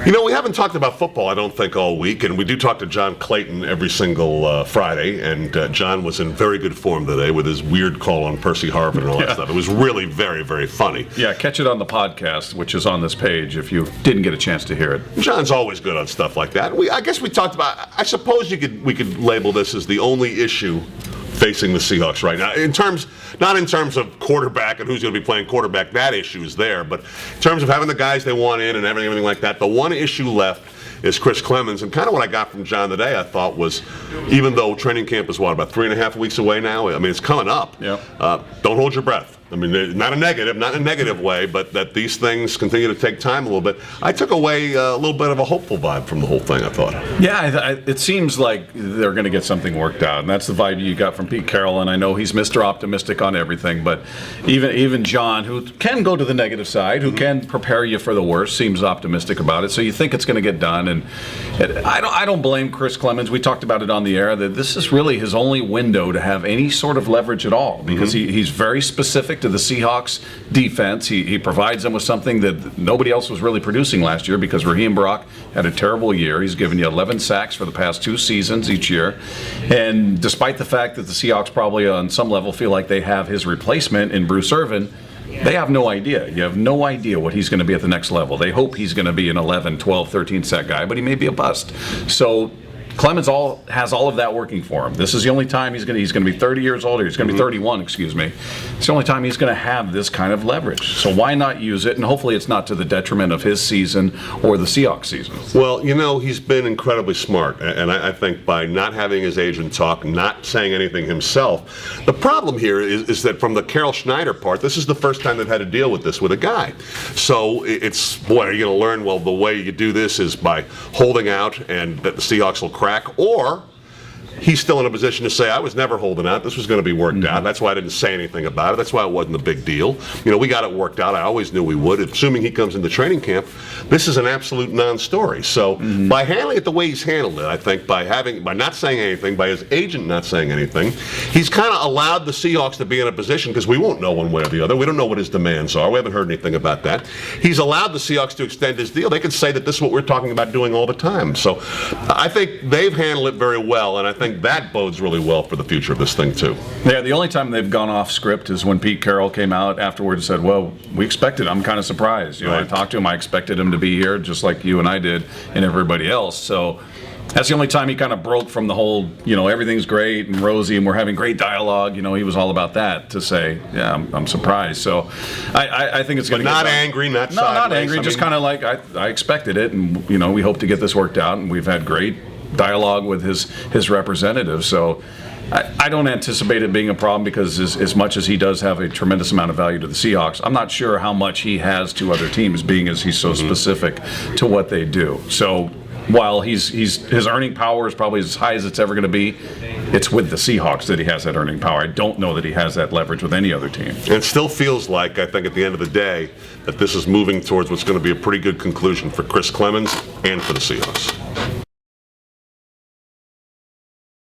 We haven't talked about football, I don't think, all week, and we do talk to John Clayton every single Friday, and John was in very good form today with his weird call on Percy Harvin and all that stuff. It was really very, very funny. Yeah, catch it on the podcast, which is on this page if you didn't get a chance to hear it. John's always good on stuff like that. I guess we talked about, I suppose we could label this as the only issue facing the Seahawks right now. Not in terms of quarterback and who's going to be playing quarterback, that issue is there, but in terms of having the guys they want in and everything like that, the one issue left is Chris Clemons. And kind of what I got from John today, I thought, was even though training camp is about 3.5 weeks away now, I mean, it's coming up. Yep. Don't hold your breath. I mean, not in a negative way, but that these things continue to take time a little bit. I took away a little bit of a hopeful vibe from the whole thing, I thought. Yeah, it seems like they're going to get something worked out, and that's the vibe you got from Pete Carroll, and I know he's Mr. Optimistic on everything, but even John, who can go to the negative side, who can prepare you for the worst, seems optimistic about it, so you think it's going to get done, and I don't blame Chris Clemons. We talked about it on the air, that this is really his only window to have any sort of leverage at all, because he's very specific to the Seahawks defense. He provides them with something that nobody else was really producing last year, because Raheem Brock had a terrible year. He's given you 11 sacks for the past 2 seasons each year. And despite the fact that the Seahawks probably on some level feel like they have his replacement in Bruce Irvin, they have no idea. You have no idea what he's going to be at the next level. They hope he's going to be an 11, 12, 13 sack guy, but he may be a bust. So Clemens has all of that working for him. This is the only time he's going to be 30 years old, or he's going to be 31, excuse me. It's the only time he's going to have this kind of leverage. So why not use it? And hopefully it's not to the detriment of his season or the Seahawks season. Well, he's been incredibly smart, and I think by not having his agent talk, not saying anything himself, the problem here is that from the Carol Schneider part, this is the first time they've had to deal with this with a guy. So it's, boy, are you going to learn, well, the way you do this is by holding out and that the Seahawks will crack, or he's still in a position to say, I was never holding out. This was going to be worked out. That's why I didn't say anything about it. That's why it wasn't a big deal. We got it worked out. I always knew we would. Assuming he comes into training camp, this is an absolute non-story. So by handling it the way he's handled it, I think by not saying anything, by his agent not saying anything, he's kind of allowed the Seahawks to be in a position, because we won't know one way or the other. We don't know what his demands are. We haven't heard anything about that. He's allowed the Seahawks to extend his deal. They can say that this is what we're talking about doing all the time. So I think they've handled it very well, and I think that bodes really well for the future of this thing too. Yeah, the only time they've gone off script is when Pete Carroll came out afterwards and said, well, we expected. I'm kind of surprised. Right. I talked to him. I expected him to be here just like you and I did and everybody else. So that's the only time he kind of broke from the whole, everything's great and rosy and we're having great dialogue. He was all about that, to say, yeah, I'm surprised. So I think it's going to get not angry, not sideways. Not angry, just kind of like I expected it, and we hope to get this worked out, and we've had great dialogue with his representative. So I don't anticipate it being a problem, because as much as he does have a tremendous amount of value to the Seahawks, I'm not sure how much he has to other teams, being as he's so specific to what they do. So while his earning power is probably as high as it's ever going to be, it's with the Seahawks that he has that earning power. I don't know that he has that leverage with any other team. And it still feels like, I think at the end of the day, that this is moving towards what's going to be a pretty good conclusion for Chris Clemons and for the Seahawks.